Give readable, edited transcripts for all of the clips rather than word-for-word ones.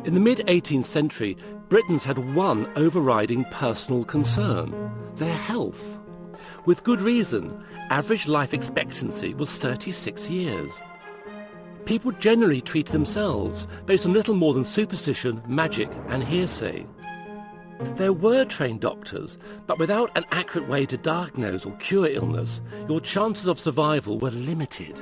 In the mid-18th century, Britons had one overriding personal concern: their health. With good reason, average life expectancy was 36 years. People generally treated themselves based on little more than superstition, magic and hearsay. There were trained doctors, but without an accurate way to diagnose or cure illness, your chances of survival were limited.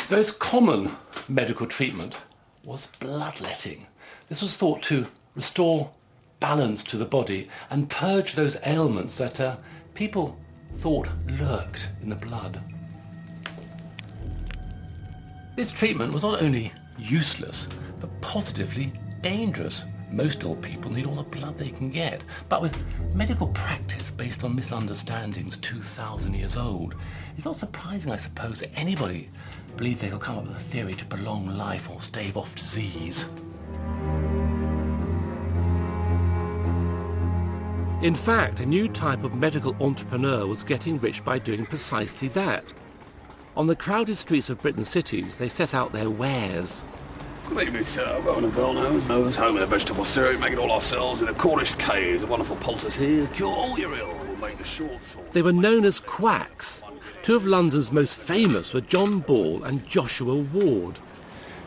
The most common medical treatment was bloodletting. This was thought to restore balance to the body and purge those ailments that people thought lurked in the blood. This treatment was not only useless, but positively dangerous. Most old people need all the blood they can get, but with medical practice based on misunderstandings 2,000 years old, it's not surprising, I suppose, that anybody believed they could come up with a theory to prolong life or stave off disease. In fact, a new type of medical entrepreneur was getting rich by doing precisely that. On the crowded streets of Britain's cities, they set out their wares. Good evening, sir. We're on a Bellnose. Home with a vegetable syrup. Make it all ourselves in a Cornish cave. The wonderful poultice here. Cure all your ill. We'll make the short sword. They were known as quacks. Two of London's most famous were John Ball and Joshua Ward.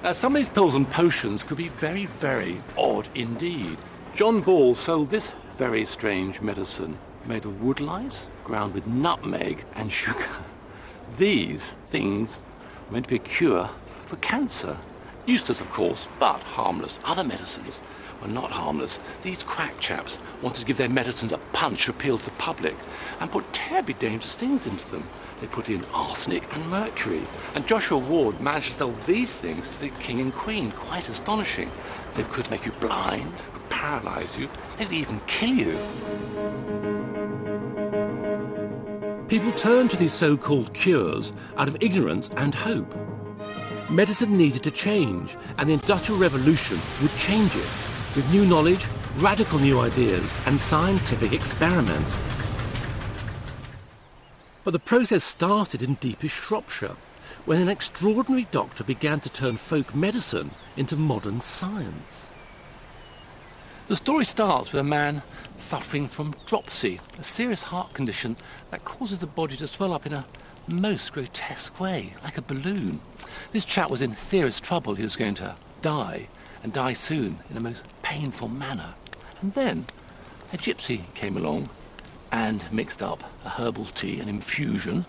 Now, some of these pills and potions could be very, very odd indeed. John Ball sold this very strange medicine made of woodlice, ground with nutmeg and sugar. These things were meant to be a cure for cancer. Useless, of course, but harmless. Other medicines were not harmless. These quack chaps wanted to give their medicines a punch to appeal to the public and put terribly dangerous things into them. They put in arsenic and mercury. And Joshua Ward managed to sell these things to the king and queen. Quite astonishing. They could make you blind, could paralyse you, they could even kill you. People turned to these so-called cures out of ignorance and hope. Medicine needed to change, and the Industrial Revolution would change it, with new knowledge, radical new ideas, and scientific experiment. But the process started in deepest Shropshire, when an extraordinary doctor began to turn folk medicine into modern science. The story starts with a man suffering from dropsy, a serious heart condition that causes the body to swell up in a most grotesque way, like a balloon. This chap was in serious trouble. He was going to die, and die soon, in a most painful manner. And then a gypsy came along and mixed up a herbal tea, an infusion,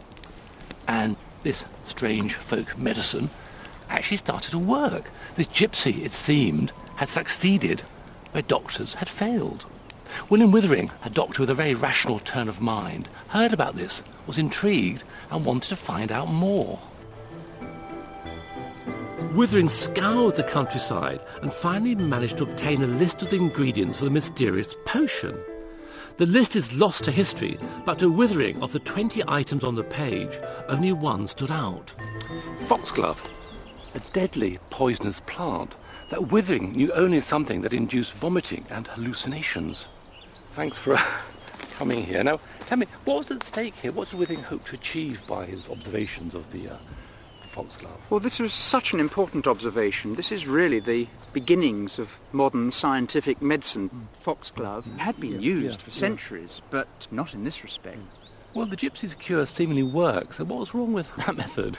and this strange folk medicine actually started to work. This gypsy, it seemed, had succeeded where doctors had failed. William Withering, a doctor with a very rational turn of mind, heard about this, was intrigued, and wanted to find out more. Withering scoured the countryside and finally managed to obtain a list of the ingredients for the mysterious potion. The list is lost to history, but to Withering, of the 20 items on the page, only one stood out. Foxglove, a deadly poisonous plant that Withering knew only as something that induced vomiting and hallucinations. Thanks for coming here. Now, tell me, what was at stake here? What did Withering hope to achieve by his observations of the foxglove? Well, this was such an important observation. This is really the beginnings of modern scientific medicine. Foxglove had been used for centuries, but not in this respect. Well, the gypsy's cure seemingly works, so what was wrong with that method?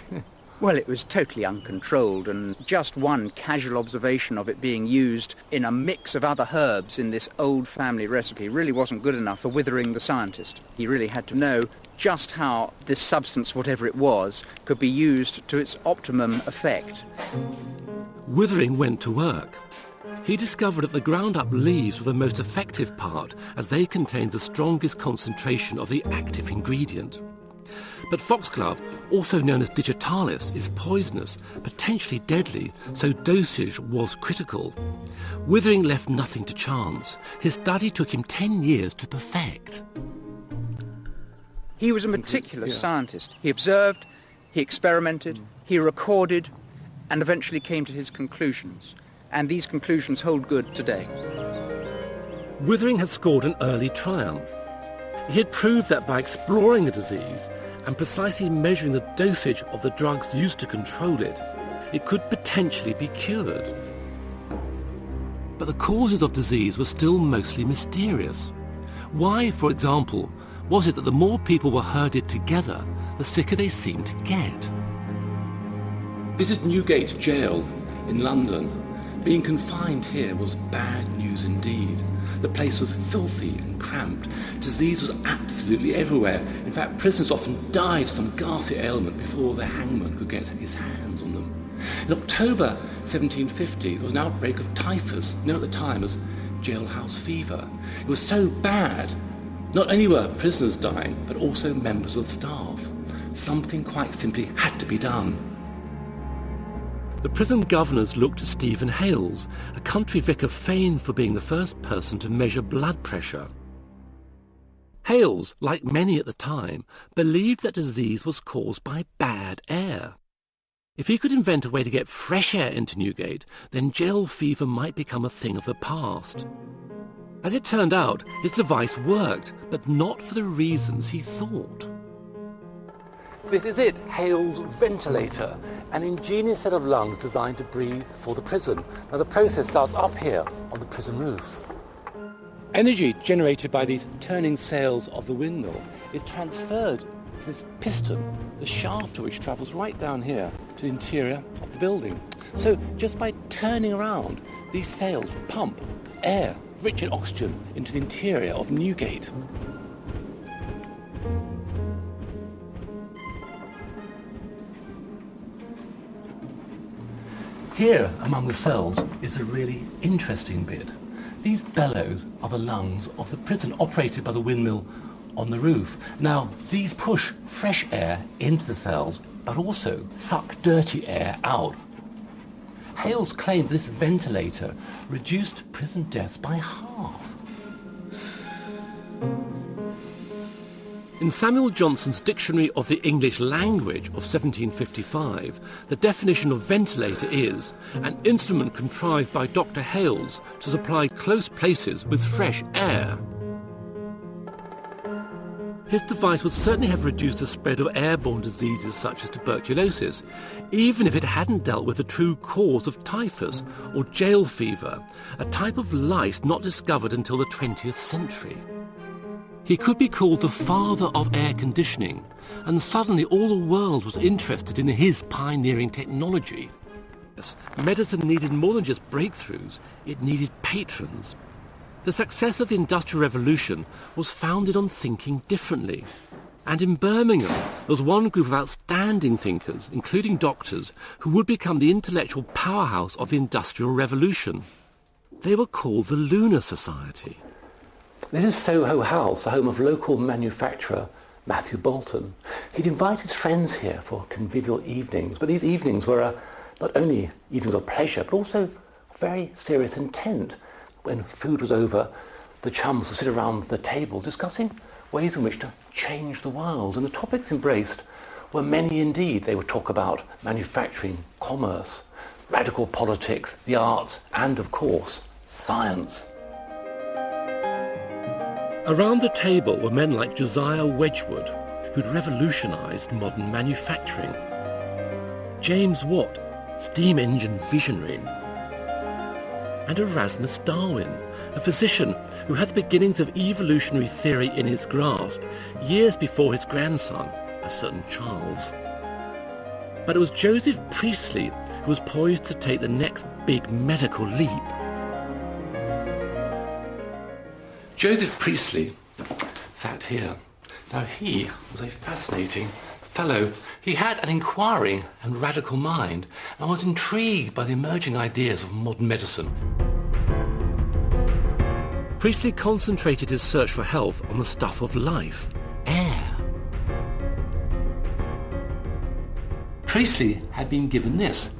Well, it was totally uncontrolled, and just one casual observation of it being used in a mix of other herbs in this old family recipe really wasn't good enough for Withering the scientist. He really had to know just how this substance, whatever it was, could be used to its optimum effect. Withering went to work. He discovered that the ground-up leaves were the most effective part, as they contained the strongest concentration of the active ingredient. But foxglove, also known as digitalis, is poisonous, potentially deadly, so dosage was critical. Withering left nothing to chance. His study took him 10 years to perfect. He was a meticulous scientist. He observed, he experimented, he recorded, and eventually came to his conclusions. And these conclusions hold good today. Withering had scored an early triumph. He had proved that by exploring the disease and precisely measuring the dosage of the drugs used to control it, it could potentially be cured. But the causes of disease were still mostly mysterious. Why, for example, was it that the more people were herded together, the sicker they seemed to get? This is Newgate Jail in London. Being confined here was bad news indeed. The place was filthy and cramped. Disease was absolutely everywhere. In fact, prisoners often died of some ghastly ailment before the hangman could get his hands on them. In October 1750, there was an outbreak of typhus, known at the time as jailhouse fever. It was so bad, not only were prisoners dying, but also members of staff. Something quite simply had to be done. The prison governors looked to Stephen Hales, a country vicar famed for being the first person to measure blood pressure. Hales, like many at the time, believed that disease was caused by bad air. If he could invent a way to get fresh air into Newgate, then jail fever might become a thing of the past. As it turned out, his device worked, but not for the reasons he thought. This is it, Hales' ventilator, an ingenious set of lungs designed to breathe for the prison. Now the process starts up here on the prison roof. Energy generated by these turning sails of the windmill is transferred to this piston, the shaft of which travels right down here to the interior of the building. So just by turning around, these sails pump air, rich in oxygen, into the interior of Newgate. Here, among the cells, is a really interesting bit. These bellows are the lungs of the prison, operated by the windmill on the roof. Now, these push fresh air into the cells, but also suck dirty air out. Hales claimed this ventilator reduced prison deaths by half. In Samuel Johnson's Dictionary of the English Language of 1755, the definition of ventilator is an instrument contrived by Dr. Hales to supply close places with fresh air. His device would certainly have reduced the spread of airborne diseases such as tuberculosis, even if it hadn't dealt with the true cause of typhus or jail fever, a type of lice not discovered until the 20th century. He could be called the father of air conditioning, and suddenly all the world was interested in his pioneering technology. Medicine needed more than just breakthroughs, it needed patrons. The success of the Industrial Revolution was founded on thinking differently. And in Birmingham, there was one group of outstanding thinkers, including doctors, who would become the intellectual powerhouse of the Industrial Revolution. They were called the Lunar Society. This is Soho House, the home of local manufacturer Matthew Bolton. He'd invite his friends here for convivial evenings, but these evenings were not only evenings of pleasure, but also very serious intent. When food was over, the chums would sit around the table discussing ways in which to change the world, and the topics embraced were many indeed. They would talk about manufacturing, commerce, radical politics, the arts, and of course, science. Around the table were men like Josiah Wedgwood, who'd revolutionised modern manufacturing. James Watt, steam engine visionary. And Erasmus Darwin, a physician who had the beginnings of evolutionary theory in his grasp years before his grandson, a certain Charles. But it was Joseph Priestley who was poised to take the next big medical leap. Joseph Priestley sat here. Now he was a fascinating fellow. He had an inquiring and radical mind and was intrigued by the emerging ideas of modern medicine. Priestley concentrated his search for health on the stuff of life, air. Priestley had been given this.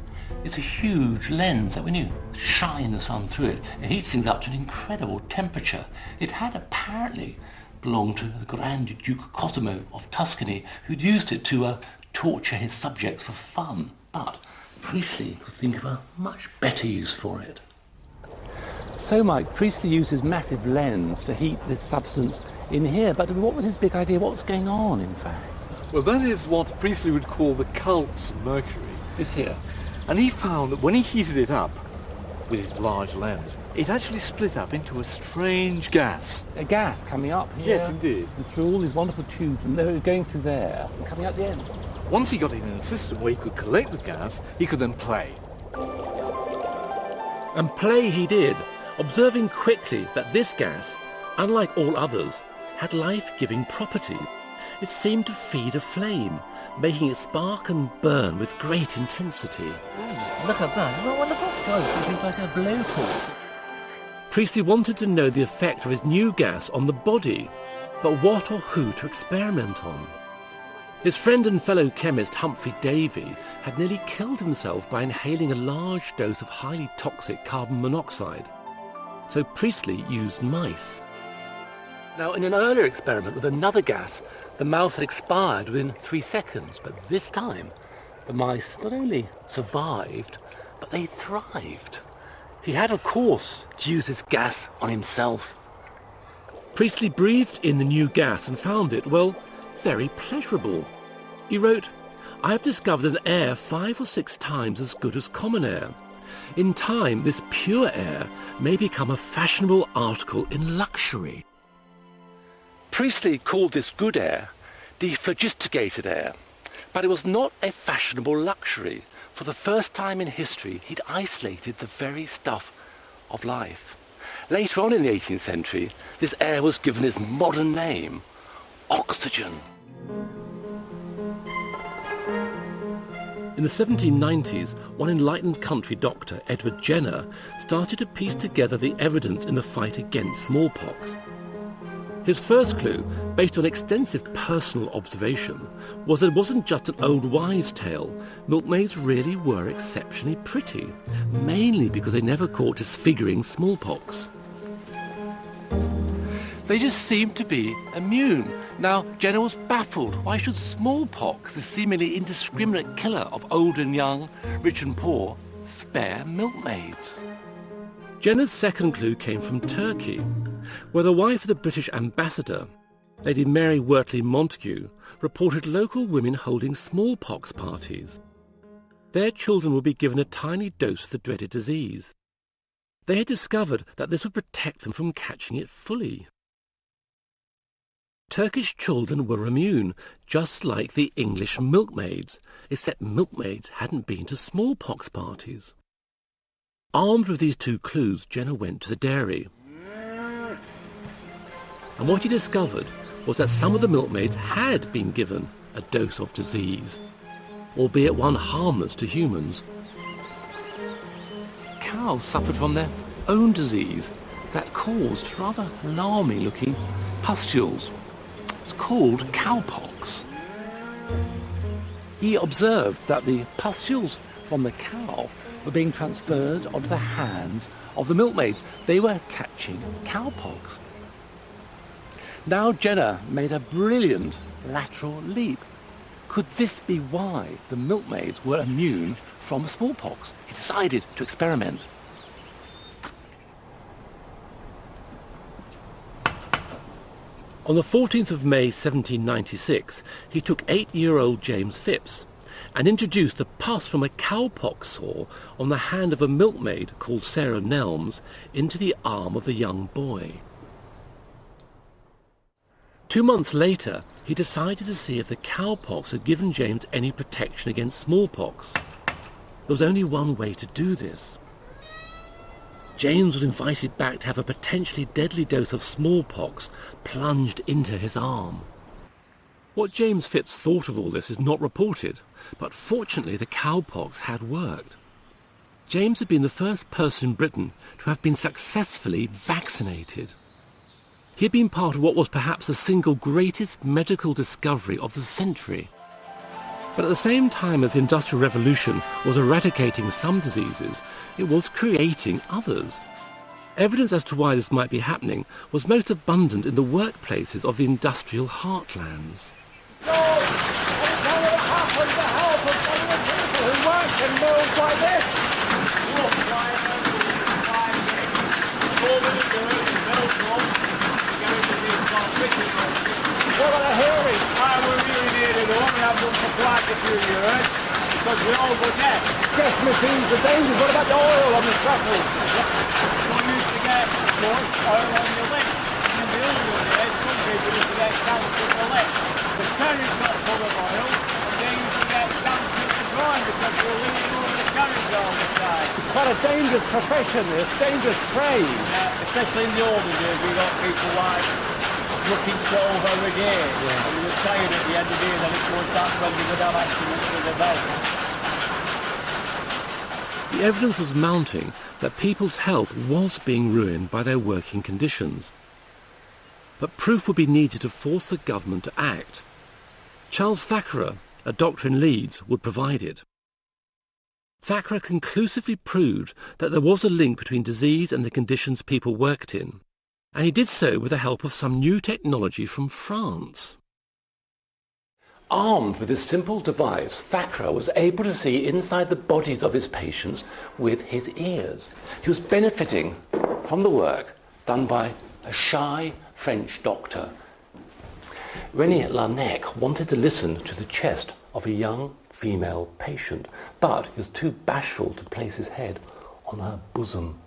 It's a huge lens that when you shine the sun through it, it heats things up to an incredible temperature. It had apparently belonged to the Grand Duke Cosimo of Tuscany, who'd used it to torture his subjects for fun. But Priestley could think of a much better use for it. So Mike, Priestley used his massive lens to heat this substance in here, but what was his big idea? What was going on, in fact? Well, that is what Priestley would call the cult of mercury. This here? And he found that when he heated it up with his large lens, it actually split up into a strange gas. A gas coming up here. Yes, indeed. And through all these wonderful tubes, and they were going through there and coming out the end. Once he got it in a system where he could collect the gas, he could then play. And play he did, observing quickly that this gas, unlike all others, had life-giving property. It seemed to feed a flame, making it spark and burn with great intensity. Look at that, isn't that wonderful? Gosh, it's like a blowtorch. Priestley wanted to know the effect of his new gas on the body, but what or who to experiment on? His friend and fellow chemist Humphrey Davy had nearly killed himself by inhaling a large dose of highly toxic carbon monoxide. So Priestley used mice. Now, in an earlier experiment with another gas, the mouse had expired within 3 seconds, but this time the mice not only survived, but they thrived. He had, of course, to use this gas on himself. Priestley breathed in the new gas and found it, well, very pleasurable. He wrote, "I have discovered an air 5 or 6 times as good as common air. In time, this pure air may become a fashionable article in luxury." Priestley called this good air dephlogisticated air, but it was not a fashionable luxury. For the first time in history, he'd isolated the very stuff of life. Later on in the 18th century, this air was given its modern name, oxygen. In the 1790s, one enlightened country doctor, Edward Jenner, started to piece together the evidence in the fight against smallpox. His first clue, based on extensive personal observation, was that it wasn't just an old wives' tale. Milkmaids really were exceptionally pretty, mainly because they never caught disfiguring smallpox. They just seemed to be immune. Now, Jenner was baffled. Why should smallpox, the seemingly indiscriminate killer of old and young, rich and poor, spare milkmaids? Jenner's second clue came from Turkey, where the wife of the British ambassador, Lady Mary Wortley Montagu, reported local women holding smallpox parties. Their children would be given a tiny dose of the dreaded disease. They had discovered that this would protect them from catching it fully. Turkish children were immune, just like the English milkmaids, except milkmaids hadn't been to smallpox parties. Armed with these 2 clues, Jenner went to the dairy. And what he discovered was that some of the milkmaids had been given a dose of disease, albeit one harmless to humans. Cows suffered from their own disease that caused rather alarming-looking pustules. It's called cowpox. He observed that the pustules from the cow were being transferred onto the hands of the milkmaids. They were catching cowpox. Now Jenner made a brilliant lateral leap. Could this be why the milkmaids were immune from smallpox? He decided to experiment. On the 14th of May 1796, he took 8-year-old James Phipps and introduced the pus from a cowpox sore on the hand of a milkmaid called Sarah Nelms into the arm of the young boy. 2 months later, he decided to see if the cowpox had given James any protection against smallpox. There was only one way to do this. James was invited back to have a potentially deadly dose of smallpox plunged into his arm. What James Phipps thought of all this is not reported, but fortunately the cowpox had worked. James had been the first person in Britain to have been successfully vaccinated. He had been part of what was perhaps the single greatest medical discovery of the century. But at the same time as the Industrial Revolution was eradicating some diseases, it was creating others. Evidence as to why this might be happening was most abundant in the workplaces of the industrial heartlands. What are the hearing? We're really near the door. We have one for quite a few years. because we all go dead. Gas machines are dangerous. What about the oil on the truffles? So you used to get, of course, oil on your lips. In the older days, some people used to get cancer of the lips. The carriage got full of oil, and they used to get cancer of the groin because they were leaning over the carriage all the time. It's quite a dangerous profession, this dangerous trade. Yeah, especially in the older days, we got people like looking so every day, and they were tired at the end of the day, then it was that when they would have accidents with the belt. The evidence was mounting that people's health was being ruined by their working conditions. But proof would be needed to force the government to act. Charles Thackeray, a doctor in Leeds, would provide it. Thackeray conclusively proved that there was a link between disease and the conditions people worked in, and he did so with the help of some new technology from France. Armed with this simple device, Thackeray was able to see inside the bodies of his patients with his ears. He was benefiting from the work done by a shy French doctor. René Laennec wanted to listen to the chest of a young female patient, but he was too bashful to place his head on her bosom.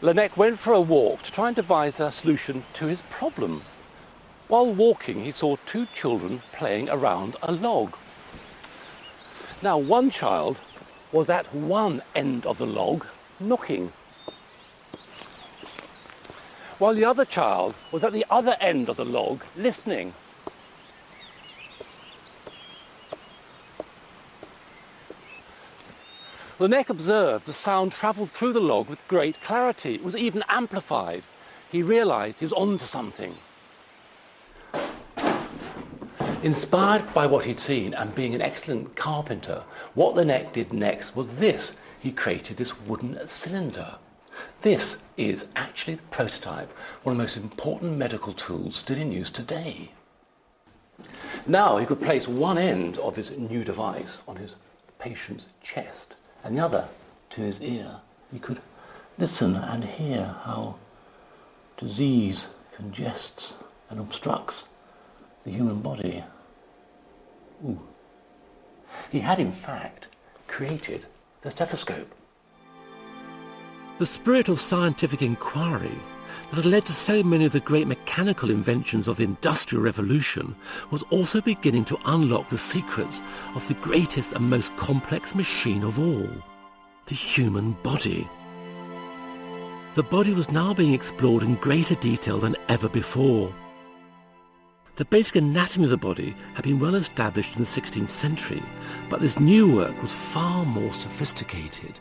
Laennec went for a walk to try and devise a solution to his problem. While walking, he saw two children playing around a log. Now, one child was at one end of the log, knocking, while the other child was at the other end of the log, listening. Laennec observed the sound travelled through the log with great clarity. It was even amplified. He realised he was onto something. Inspired by what he'd seen and being an excellent carpenter, what Laennec did next was this. He created this wooden cylinder. This is actually the prototype, one of the most important medical tools still in use today. Now he could place one end of this new device on his patient's chest and the other to his ear. He could listen and hear how disease congests and obstructs the human body. Ooh. He had in fact created the stethoscope. The spirit of scientific inquiry that had led to so many of the great mechanical inventions of the Industrial Revolution was also beginning to unlock the secrets of the greatest and most complex machine of all, the human body. The body was now being explored in greater detail than ever before. The basic anatomy of the body had been well established in the 16th century, but this new work was far more sophisticated.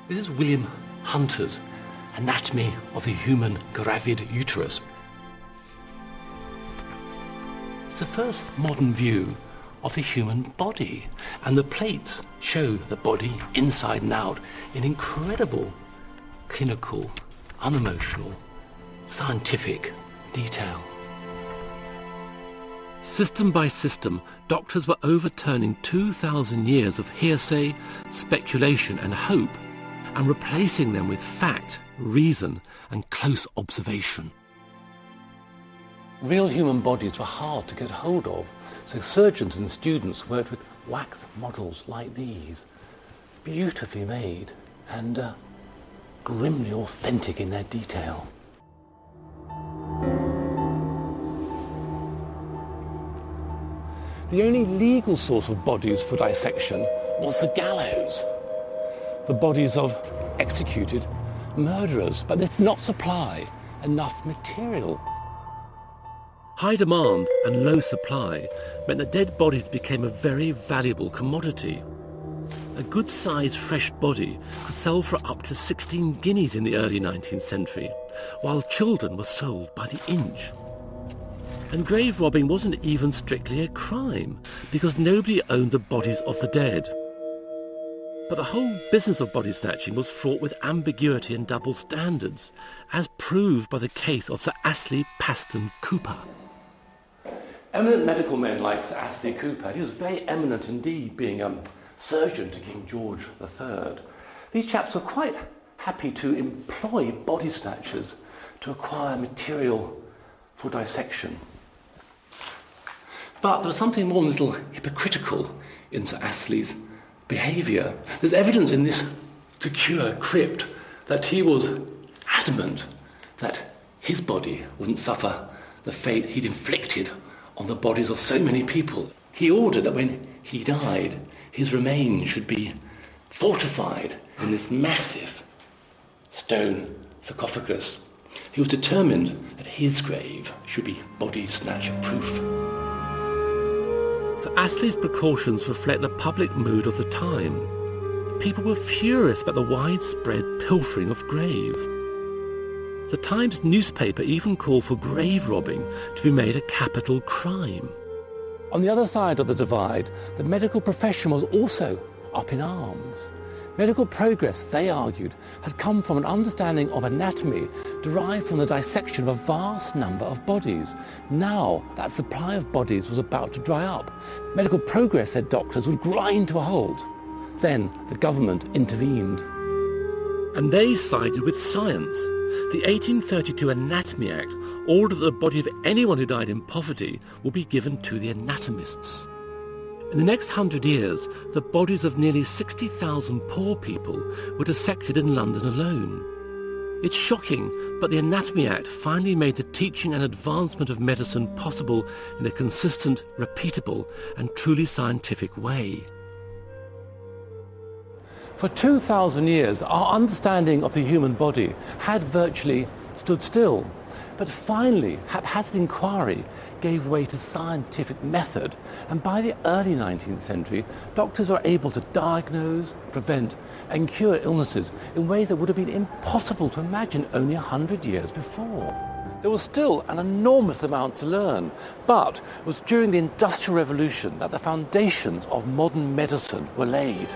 This is William Hunter's Anatomy of the Human Gravid Uterus. It's the first modern view of the human body, and the plates show the body inside and out in incredible clinical, unemotional, scientific detail. System by system, doctors were overturning 2,000 years of hearsay, speculation and hope, and replacing them with fact, reason and close observation. Real human bodies were hard to get hold of, so surgeons and students worked with wax models like these, beautifully made and grimly authentic in their detail. The only legal source of bodies for dissection was the gallows. The bodies of executed murderers, but this did not supply enough material. High demand and low supply meant that dead bodies became a very valuable commodity. A good-sized fresh body could sell for up to 16 guineas in the early 19th century, while children were sold by the inch. And grave robbing wasn't even strictly a crime, because nobody owned the bodies of the dead. But the whole business of body snatching was fraught with ambiguity and double standards, as proved by the case of Sir Astley Paston Cooper. Eminent medical men like Sir Astley Cooper, he was very eminent indeed, being a surgeon to King George III. These chaps were quite happy to employ body snatchers to acquire material for dissection. But there was something more than a little hypocritical in Sir Astley's behaviour. There's evidence in this secure crypt that he was adamant that his body wouldn't suffer the fate he'd inflicted on the bodies of so many people. He ordered that when he died, his remains should be fortified in this massive stone sarcophagus. He was determined that his grave should be body snatcher proof. Sir Astley's precautions reflect the public mood of the time. People were furious about the widespread pilfering of graves. The Times newspaper even called for grave robbing to be made a capital crime. On the other side of the divide, the medical profession was also up in arms. Medical progress, they argued, had come from an understanding of anatomy derived from the dissection of a vast number of bodies. Now that supply of bodies was about to dry up. Medical progress, said doctors, would grind to a halt. Then the government intervened. And they sided with science. The 1832 Anatomy Act ordered that the body of anyone who died in poverty would be given to the anatomists. In the next 100 years, the bodies of nearly 60,000 poor people were dissected in London alone. It's shocking, but the Anatomy Act finally made the teaching and advancement of medicine possible in a consistent, repeatable, and truly scientific way. For 2,000 years, our understanding of the human body had virtually stood still. But finally, haphazard inquiry gave way to scientific method, and by the early 19th century, doctors were able to diagnose, prevent, and cure illnesses in ways that would have been impossible to imagine only 100 years before. There was still an enormous amount to learn, but it was during the Industrial Revolution that the foundations of modern medicine were laid.